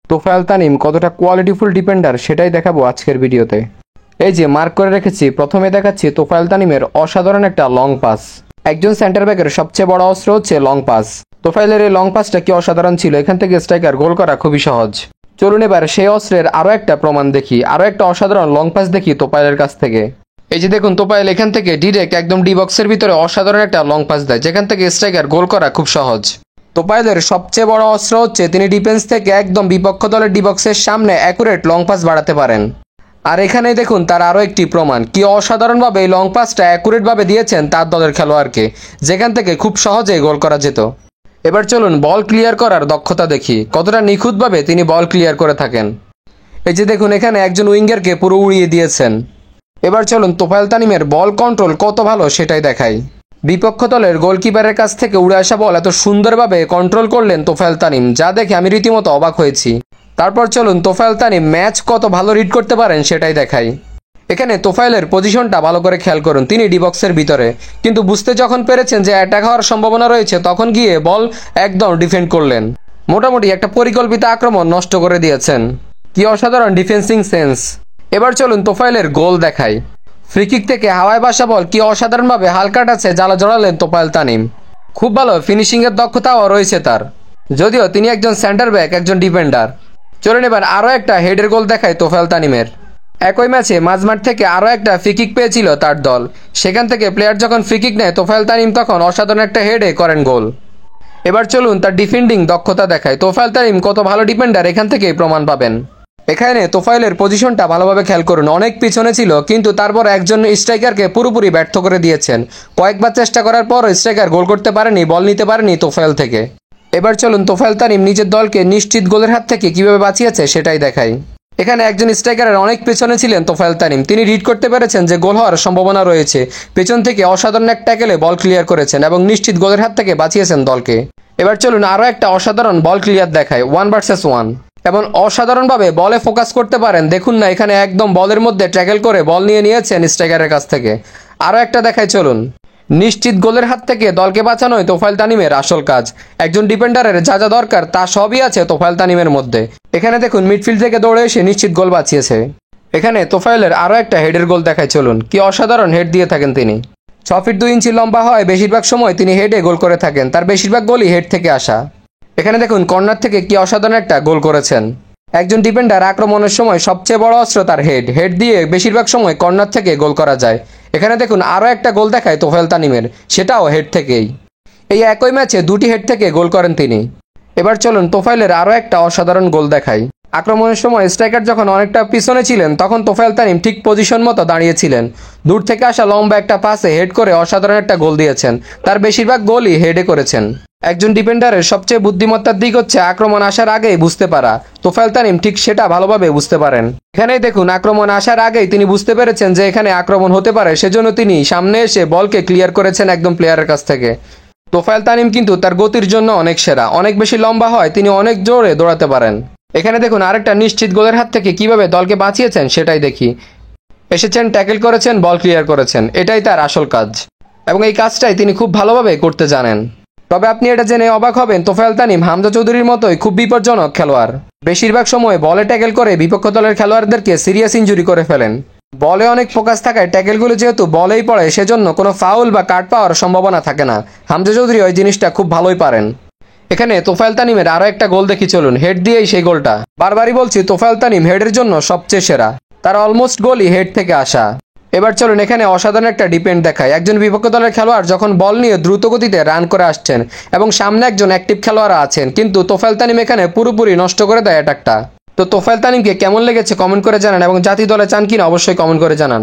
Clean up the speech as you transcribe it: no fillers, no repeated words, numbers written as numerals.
তোফায়েল তানিম কতটা কোয়ালিটিফুল ডিফেন্ডার সেটাই দেখাবো আজকের ভিডিওতে। এই যে মার্ক করে রেখেছি, প্রথমে দেখাচ্ছি তোফায়েল তানিমের অসাধারণ একটা লং পাস। একজন সেন্টার ব্যাকের সবচেয়ে বড় অস্ত্র হচ্ছে লং পাস। তোফায়েলের এই লং পাসটা কি অসাধারণ ছিল, এখান থেকে স্ট্রাইকার গোল করা খুবই সহজ। চলুন এবার সেই অস্ত্রের আরও একটা প্রমাণ দেখি, আরও একটা অসাধারণ লং পাস দেখি তোফায়েলের কাছ থেকে। এই যে দেখুন, তোফায়েল এখান থেকে ডিরেক্ট একদম ডি বক্সের ভিতরে অসাধারণ একটা লং পাস দেয়, যেখান থেকে স্ট্রাইকার গোল করা খুব সহজ। তোফায়েলের সবচেয়ে বড় অস্ত্র হচ্ছে তিনি ডিফেন্স থেকে একদম বিপক্ষ দলের ডি বক্সের সামনে অ্যাকুরেট লং পাস বাড়াতে পারেন। আর এখানেই দেখুন তার আরও একটি প্রমাণ, কি অসাধারণভাবে এই লং পাসটা অ্যাকুরেটভাবে দিয়েছেন তার দলের খেলোয়াড়কে, যেখান থেকে খুব সহজেই গোল করা যেত। এবার চলুন বল ক্লিয়ার করার দক্ষতা দেখি, কতটা নিখুঁতভাবে তিনি বল ক্লিয়ার করে থাকেন। এই যে দেখুন, এখানে একজন উইঙ্গারকে পুরো উড়িয়ে দিয়েছেন। এবার চলুন তোফায়েল তানিমের বল কন্ট্রোল কত ভালো সেটাই দেখাই। বিপক্ষ দলের গোলকিপারের কাছ থেকে উড়ে আসা বল এত সুন্দরভাবে কন্ট্রোল করলেন তোফায়েল তানিম, যা দেখে আমি রীতিমতো অবাক হয়েছি। তারপর চলুন তোফায়েল তানিম ম্যাচ কত ভালো রিড করতে পারেন সেটাই দেখাই। এখানে তোফায়েলের পজিশনটা ভালো করে খেয়াল করুন, তিনি ডি বক্সের ভিতরে, কিন্তু বুঝতে যখন পেরেছেন যে অ্যাটাক হওয়ার সম্ভাবনা রয়েছে তখন গিয়ে বল একদম ডিফেন্ড করলেন। মোটামুটি একটা পরিকল্পিত আক্রমণ নষ্ট করে দিয়েছেন। কি অসাধারণ ডিফেন্সিং সেন্স। এবার চলুন তোফায়েলের গোল দেখাই। ফ্রিকিক থেকে হাওয়ায় বাসা বল কি অসাধারণভাবে হালকা টাচে জালে জড়ালেন তোফায়েল তানিম। খুব ভালো ফিনিশিংয়ের দক্ষতাও রয়েছে তার, যদিও তিনি একজন সেন্টার ব্যাক, একজন ডিফেন্ডার। চলুন এবার আরও একটা হেডের গোল দেখায় তোফায়েল তানিমের। একই ম্যাচে মাঝমাঠ থেকে আরও একটা ফ্রিকিক পেয়েছিল তার দল, সেখান থেকে প্লেয়ার যখন ফ্রিকিক নেয় তোফায়েল তানিম তখন অসাধারণ একটা হেডে করেন গোল। এবার চলুন তার ডিফেন্ডিং দক্ষতা দেখায়। তোফায়েল তানিম কত ভালো ডিফেন্ডার এখান থেকেই প্রমাণ পাবেন। এখানে তোফায়েলের পজিশনটা ভালোভাবে খেয়াল করুন, অনেক পিছনে ছিল কিন্তু তারপর একজন স্ট্রাইকারকে পুরোপুরি ব্যর্থ করে দিয়েছেন। কয়েকবার চেষ্টা করার পর স্ট্রাইকার গোল করতে পারেনি, বল নিতে পারেনি তোফায়েল থেকে। এবার চলুন তোফায়েল তানিম নিজের দলকে নিশ্চিত গোলের হাত থেকে কিভাবে বাঁচিয়েছে সেটাই দেখাই। এখানে একজন স্ট্রাইকারের অনেক পেছনে ছিলেন তোফায়েল তানিম, তিনি রিড করতে পেরেছেন যে গোল হওয়ার সম্ভাবনা রয়েছে, পেছন থেকে অসাধারণ এক ট্যাকেলে বল ক্লিয়ার করেছেন এবং নিশ্চিত গোলের হাত থেকে বাঁচিয়েছেন দলকে। এবার চলুন আরও একটা অসাধারণ বল ক্লিয়ার দেখায়, 1 ভার্সেস 1। এবং অসাধারণভাবে বলে ফোকাস করতে পারেন, দেখুন না এখানে একদম বলের মধ্যে ট্যাকেল করে বল নিয়ে নিয়েছেন স্ট্রাইকারের কাছ থেকে। আরও একটা দেখায় চলুন। নিশ্চিত গোলের হাত থেকে দলকে বাঁচানোই তোফায়েল তানিমের আসল কাজ। একজন ডিফেন্ডারের যা যা দরকার তা সবই আছে তোফায়েল তানিমের মধ্যে। এখানে দেখুন মিডফিল্ড থেকে দৌড়ে এসে নিশ্চিত গোল বাঁচিয়েছে। এখানে তোফায়েলের আরও একটা হেডের গোল দেখায় চলুন, কি অসাধারণ হেড দিয়ে থাকেন তিনি। 6 ফিট 2 ইঞ্চি লম্বা হয়, বেশিরভাগ সময় তিনি হেডে গোল করে থাকেন, তার বেশিরভাগ গোলই হেড থেকে আসা। এখানে দেখুন কর্নার থেকে কি অসাধারণ একটা গোল করেছেন। একজন ডিফেন্ডার আক্রমণের সময় সবচেয়ে বড় অস্ত্র তার হেড দিয়ে বেশিরভাগ সময় কর্নার থেকে গোল করা যায়। এখানে দেখুন আরও একটা গোল দেখায় তোফায়েল তানিমের, সেটাও হেড থেকেই। এই একই ম্যাচে 2টি হেড থেকে গোল করেন তিনি। এবার চলুন তোফায়েলের আরও একটা অসাধারণ গোল দেখাই। আক্রমণের সময় স্ট্রাইকার যখন অনেকটা পিছনে ছিলেন তখন তোফায়েল তানিম ঠিক পজিশন মতো দাঁড়িয়েছিলেন, দূর থেকে আসা লম্বা একটা পাসে হেড করে অসাধারণ একটা গোল দিয়েছেন, তার বেশিরভাগ গোলই হেডে করেছেন। একজন ডিফেন্ডারের সবচেয়ে বুদ্ধিমত্তার দিক হচ্ছে আক্রমণ আসার আগেই বুঝতে পারা, তোফায়েল তানিম ঠিক সেটা ভালোভাবে বুঝতে পারেন। এখানেই দেখুন আক্রমণ আসার আগেই তিনি বুঝতে পেরেছেন যে এখানে আক্রমণ হতে পারে, সেজন্য তিনি সামনে এসে বলকে ক্লিয়ার করেছেন একদম প্লেয়ারের কাছ থেকে। তোফায়েল তানিম কিন্তু তার গতির জন্য অনেক সেরা, অনেক বেশি লম্বা হয়, তিনি অনেক জোরে দৌড়াতে পারেন। এখানে দেখুন আরেকটা নিশ্চিত গোলের হাত থেকে কিভাবে দলকে বাঁচিয়েছেন সেটাই দেখি। এসেছেন, ট্যাকেল করেছেন, বল ক্লিয়ার করেছেন, এটাই তার আসল কাজ এবং এই কাজটাই তিনি খুব ভালোভাবে করতে জানেন। তবে আপনি এটা জেনে অবাক হবেন, তোফায়েল তানিম হামজা চৌধুরীর মতোই খুব বিপজ্জনক খেলোয়াড়। বেশিরভাগ সময় বলে ট্যাকেল করে বিপক্ষ দলের খেলোয়াড়দেরকে সিরিয়াস ইনজুরি করে ফেলেন। বলে অনেক ফোকাস থাকায় ট্যাকেলগুলো যেহেতু বলেই পড়ে, সেজন্য কোনো ফাউল বা কাট পাওয়ার সম্ভাবনা থাকে না। হামজা চৌধুরী ওই জিনিসটা খুব ভালোই পারেন। এখানে তোফায়েল তানিমের আরও একটা গোল দেখি চলুন, হেড দিয়েই সেই গোলটা। বারবারই বলছি তোফায়েল তানিম হেডের জন্য সবচেয়ে সেরা, তার অলমোস্ট গোলই হেড থেকে আসা। এবার চলুন এখানে অসাধারণ একটা ডিফেন্ড দেখায়। একজন বিপক্ষ দলের খেলোয়াড় যখন বল নিয়ে দ্রুত গতিতে রান করে আসছেন এবং সামনে একজন অ্যাক্টিভ খেলোয়াড় আছেন, কিন্তু তোফায়েল তানিম এখানে পুরোপুরি নষ্ট করে দেয় অ্যাটাকটা। তো তোফায়েল তানিমকে কেমন লেগেছে কমেন্ট করে জানান এবং জাতীয় দলে চান কিনা অবশ্যই কমেন্ট করে জানান।